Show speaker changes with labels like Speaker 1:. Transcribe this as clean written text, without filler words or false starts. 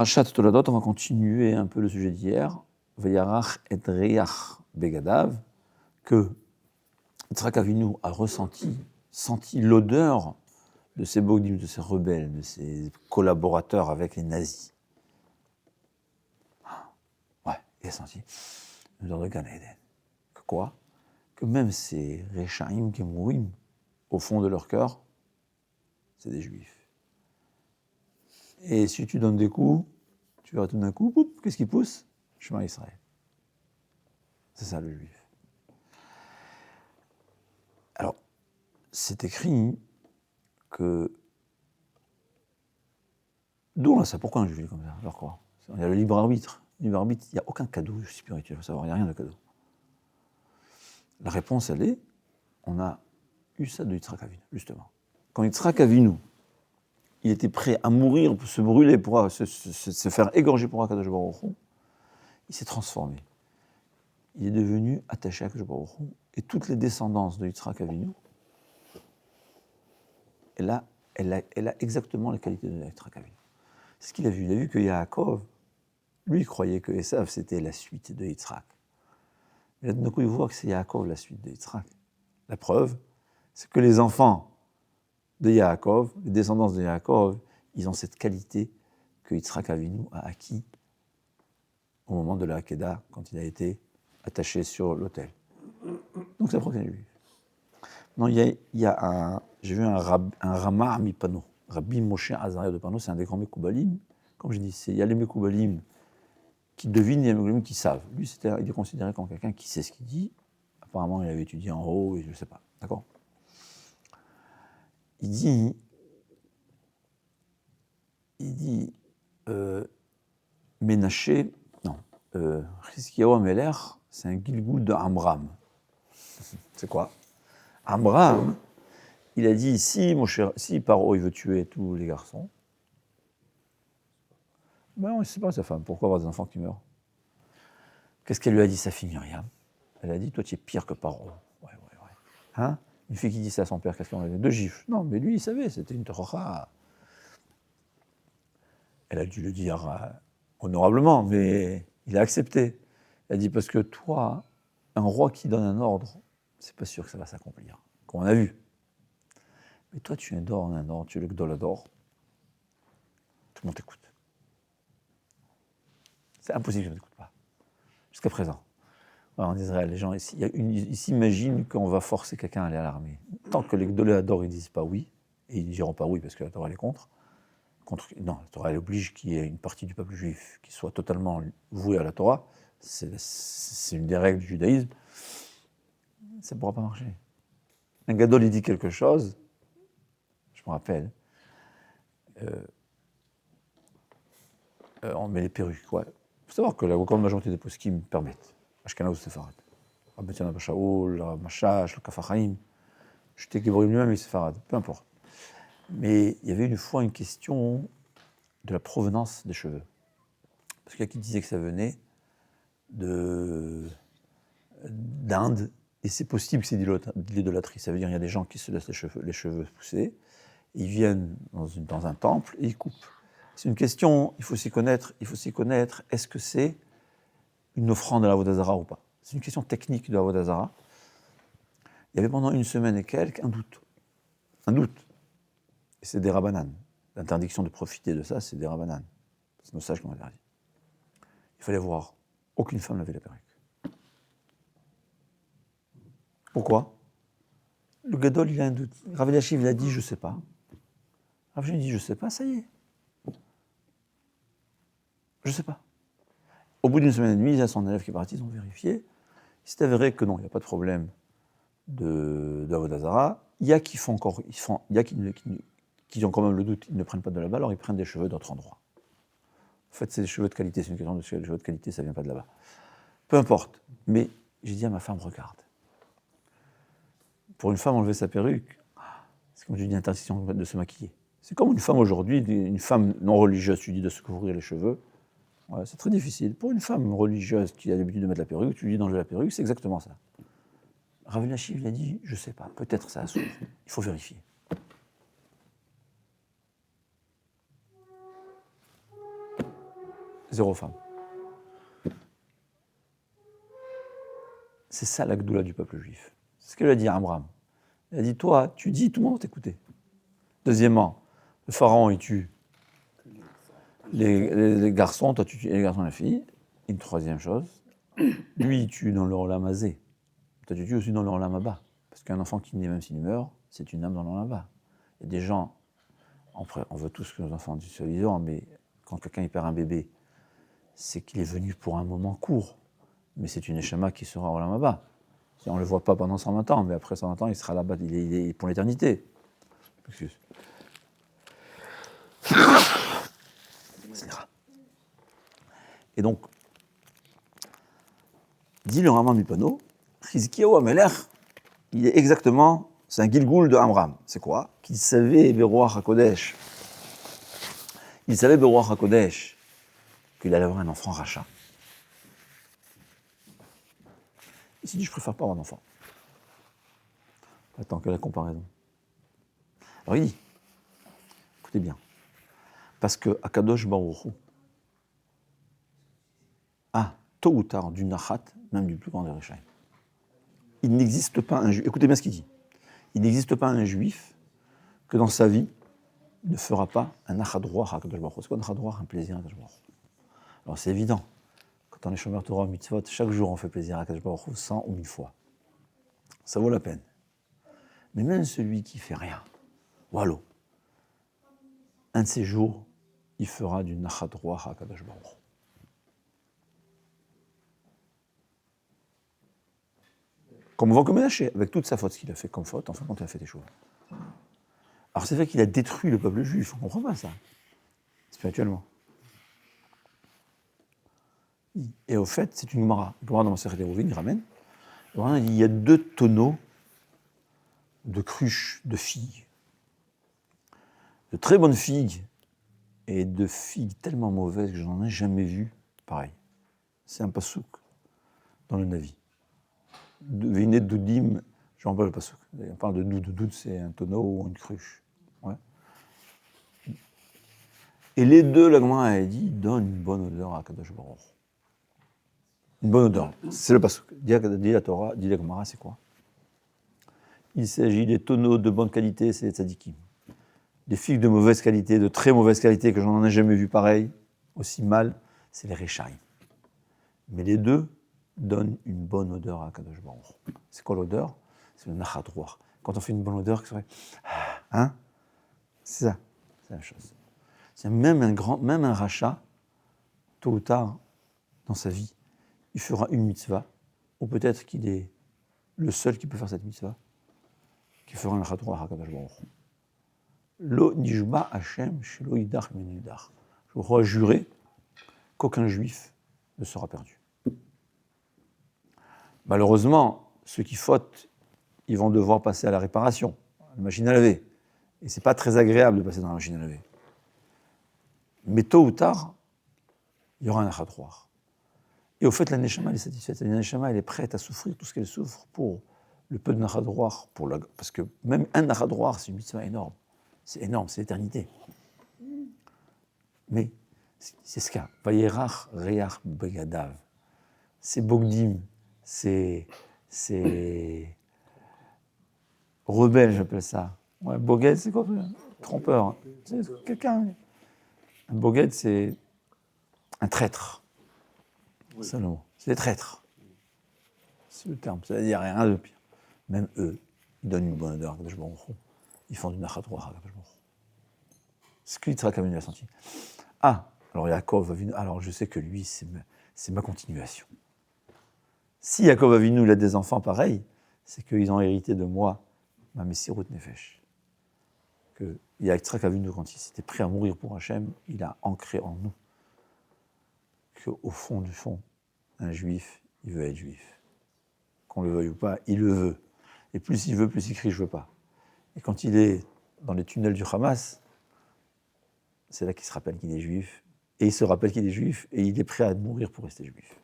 Speaker 1: Achat Toladot, on va continuer un peu le sujet d'hier. Vayarach et Reach Begadav, que Yitzhak Avinu a senti l'odeur de ces bogdim, de ces rebelles, de ces collaborateurs avec les nazis. Ouais, il a senti l'odeur de Gan Eden. Que quoi? Que même ces Rechaim Gemourim, au fond de leur cœur, c'est des juifs. Et si tu donnes des coups, tu verras tout d'un coup, poup, qu'est-ce qui pousse? Chemin Israël. C'est ça le juif. Alors, c'est écrit que. D'où on a ça? Pourquoi un juif est comme ça? Alors quoi? Il y a le libre arbitre. Le libre arbitre, il n'y a aucun cadeau spirituel, il faut savoir, il n'y a rien de cadeau. La réponse, elle est, on a eu ça de Yitzhak Avinu, justement. Quand Yitzhak Avinu, il était prêt à mourir, pour se brûler, pour se faire égorger pour Akadosh Baruch Hu, il s'est transformé. Il est devenu attaché à Akadosh Baruch Hu, et toutes les descendances de Yitzhak Avinu, elle a exactement les qualités de Yitzhak Avinu. C'est ce qu'il a vu. Il a vu que Yaakov, lui, il croyait que Esav, c'était la suite de Yitzhak. Mais là, d'un coup, il voit que c'est Yaakov la suite de Yitzhak. La preuve, c'est que les enfants de Yaakov, les descendants de Yaakov, ils ont cette qualité que Yitzhak Avinu a acquis au moment de la Hakeda, quand il a été attaché sur l'autel. Donc c'est la preuve qu'il est juif. Non, j'ai vu un Ramar Mipano, Rabbi Moshe Azaria de Pano, c'est un des grands Mekoubalim. Comme je dis, il y a les Mekoubalim qui devinent, il y a les Mekoubalim qui savent. Lui, il est considéré comme quelqu'un qui sait ce qu'il dit. Apparemment, il avait étudié en haut, et je ne sais pas. D'accord? Il dit, Ménaché, non, Chizkiyahu Ameler, c'est un Gilgoul de Amram. C'est quoi? Amram, il a dit, si Paro il veut tuer tous les garçons, ben on ne sait pas sa femme, pourquoi avoir des enfants qui meurent? Qu'est-ce qu'elle lui a dit, sa fille Myriam? Elle a dit, toi tu es pire que Paro. Ouais. Hein? Une fille qui dit ça à son père, qu'est-ce qu'on a dit? Deux gifles. Non, mais lui, il savait, c'était une torah. Elle a dû le dire honorablement, mais il a accepté. Elle a dit, parce que toi, un roi qui donne un ordre, c'est pas sûr que ça va s'accomplir, comme on a vu. Mais toi, tu es un ordre, tu es le Gdolador. Tout le monde t'écoute. C'est impossible que je ne t'écoute pas. Jusqu'à présent. En Israël, les gens ils s'imaginent qu'on va forcer quelqu'un à aller à l'armée. Tant que les Gdolador ne disent pas oui, et ils ne diront pas oui parce que la Torah elle est contre. Non, la Torah elle oblige qu'il y ait une partie du peuple juif qui soit totalement vouée à la Torah. C'est une des règles du judaïsme. Ça ne pourra pas marcher. Un Gadol, il dit quelque chose, je me rappelle, on met les perruques. Il faut savoir que la grande majorité des poskim permettent. Ashkenaz ou Séfarad. Rabbi Tzana Bashaoul, Rav Mashash, le Kafachaim, Shtek Gebrim lui-même et Séfarad, peu importe. Mais il y avait une fois une question de la provenance des cheveux. Parce qu'il y a qui disait que ça venait d'Inde, et c'est possible que c'est de l'idolâtrie. Ça veut dire qu'il y a des gens qui se laissent les cheveux pousser, ils viennent dans un temple et ils coupent. C'est une question, il faut s'y connaître, est-ce que c'est une offrande à la Avodah Zarah ou pas? C'est une question technique de la Avodah Zarah. Il y avait pendant une semaine et quelques un doute. Et c'est des rabbanan. L'interdiction de profiter de ça, c'est des rabbanan. C'est nos sages qui ont interdit. Il fallait voir. Aucune femme n'avait la perruque. Pourquoi? Le Gadol, il a un doute. Rav Eliashiv, il a dit, je ne sais pas. Rav Eliashiv dit, je ne sais pas, ça y est. Je ne sais pas. Au bout d'une semaine et demie, il y a son élève qui est parti, ils ont vérifié. Il s'est avéré que non, il n'y a pas de problème d'Avodah Zarah. Il y a qui font encore, il y a qui ont quand même le doute, ils ne prennent pas de là-bas, alors ils prennent des cheveux d'autres endroits. En fait, c'est des cheveux de qualité, c'est une question de cheveux de qualité, ça ne vient pas de là-bas. Peu importe. Mais j'ai dit à ma femme, regarde. Pour une femme, enlever sa perruque, c'est comme je dis, interdiction de se maquiller. C'est comme une femme aujourd'hui, une femme non religieuse, tu dis de se couvrir les cheveux. Ouais, c'est très difficile. Pour une femme religieuse qui a l'habitude de mettre la perruque, tu lui dis d'enlever la perruque, c'est exactement ça. Rav Eliashiv, il a dit, je ne sais pas, peut-être ça s'ouvre. Il faut vérifier. 0 femme. C'est ça la gdoula du peuple juif. C'est ce qu'elle a dit à Amram. Elle a dit, toi, tu dis, tout le monde va t'écouter. Deuxièmement, le pharaon, il tue les garçons, toi, tu tues les garçons et les filles. Une troisième chose, lui, il tue dans le olam hazé. Toi, tu tues aussi dans le olam haba. Parce qu'un enfant qui naît, même s'il meurt, c'est une âme dans le olam haba. Il y a des gens, on veut tous que nos enfants soient vivants, mais quand quelqu'un perd un bébé, c'est qu'il est venu pour un moment court. Mais c'est une neshama qui sera au olam haba. On ne le voit pas pendant 120 ans, mais après 120 ans, il sera là-bas, il est pour l'éternité. Excuse. Et donc, dit le Rambam Mipano, Chizkiyahu HaMelech, il est exactement, c'est un Gilgoul de Amram. C'est quoi? Qu'il savait Beruach HaKodesh. Il savait Beruach HaKodesh qu'il allait avoir un enfant rachat. Il s'est dit, je préfère pas avoir d'enfant. Attends, quelle est la comparaison? Alors il dit, écoutez bien, parce que Akadosh Baruch Hu a, tôt ou tard, du nachat, même du plus grand des Réchaïm. Il n'existe pas un juif, écoutez bien ce qu'il dit, il n'existe pas un juif que dans sa vie, il ne fera pas un nachadroir à Akadosh Baruch Hu. C'est quoi un nachadroir? Un plaisir à Akadosh Baruch Hu. Alors c'est évident, quand on est Shomer Torah mitzvot, chaque jour on fait plaisir à Akadosh Baruch Hu 100 ou 1000 fois. Ça vaut la peine. Mais même celui qui fait rien, wallo, un de ces jours, il fera du nachadroir à Akadosh Baruch Hu. Comme on voit comme Ménaché, avec toute sa faute, ce qu'il a fait comme faute, enfin, quand il a fait des choses. Alors c'est vrai qu'il a détruit le peuple juif, on ne comprend pas ça, spirituellement. Et au fait, c'est une Gemara. Le Gemara dans Masechet Eruvin, il ramène. Il y a 2 tonneaux de cruches de figues. De très bonnes figues et de figues tellement mauvaises que je n'en ai jamais vu pareil. C'est un pasouk dans le Navi. Vinet doudim, je ne rappelle pas le pasouk. On parle de doud. Doud, c'est un tonneau ou une cruche. Ouais. Et les deux, la Gemara a dit, donnent une bonne odeur à Kadosh Baruch. Une bonne odeur. C'est le pasouk. Dit la Torah, dit la Gemara, c'est quoi? Il s'agit des tonneaux de bonne qualité, c'est les tzadikim. Des figues de mauvaise qualité, de très mauvaise qualité, que j'en ai jamais vu pareil, aussi mal, c'est les réchaïm. Mais les deux donnent une bonne odeur à Kadosh Baruch. C'est quoi l'odeur? C'est le nachadroir. Quand on fait une bonne odeur, hein? C'est ça, c'est la chose. C'est même un rachat, tôt ou tard, dans sa vie, il fera une mitzvah, ou peut-être qu'il est le seul qui peut faire cette mitzvah, qui fera un nachadroir à Kadosh Baruch. Lo nishba Hashem shelo yidach min yidach. Je crois jurer qu'aucun juif ne sera perdu. Malheureusement, ceux qui fautent, ils vont devoir passer à la réparation, à la machine à laver. Et c'est pas très agréable de passer dans la machine à laver. Mais tôt ou tard, il y aura un nachadroir. Et au fait, la neshama, elle est satisfaite. La neshama, elle est prête à souffrir tout ce qu'elle souffre pour le peu de nachadroir. Parce que même un nachadroir, c'est une mitzvah énorme. C'est énorme, c'est l'éternité. Mais c'est ce qu'a. Vayerach reach begadav. C'est bogdim, c'est rebelle, j'appelle ça. Ouais, boged, c'est quoi? Trompeur. C'est quelqu'un. Un boged, c'est un traître. Oui. C'est le mot. C'est des traîtres. C'est le terme. C'est-à-dire rien de pire. Même eux, ils donnent une bonne odeur. Ils font du nachadroir. C'est ce que Yitzhak Avinu a senti. Ah, alors Yaakov Avinu, alors je sais que lui, c'est ma continuation. Si Yaakov Avinu il a des enfants pareils, c'est qu'ils ont hérité de moi ma Messirut Nefesh. Que Yitzhak Avinu, quand il s'était prêt à mourir pour Hachem, il a ancré en nous qu'au fond du fond, un juif, il veut être juif. Qu'on le veuille ou pas, il le veut. Et plus il veut, plus il crie « je veux pas ». Et quand il est dans les tunnels du Hamas, c'est là qu'il se rappelle qu'il est juif, et il se rappelle qu'il est juif, et il est prêt à mourir pour rester juif.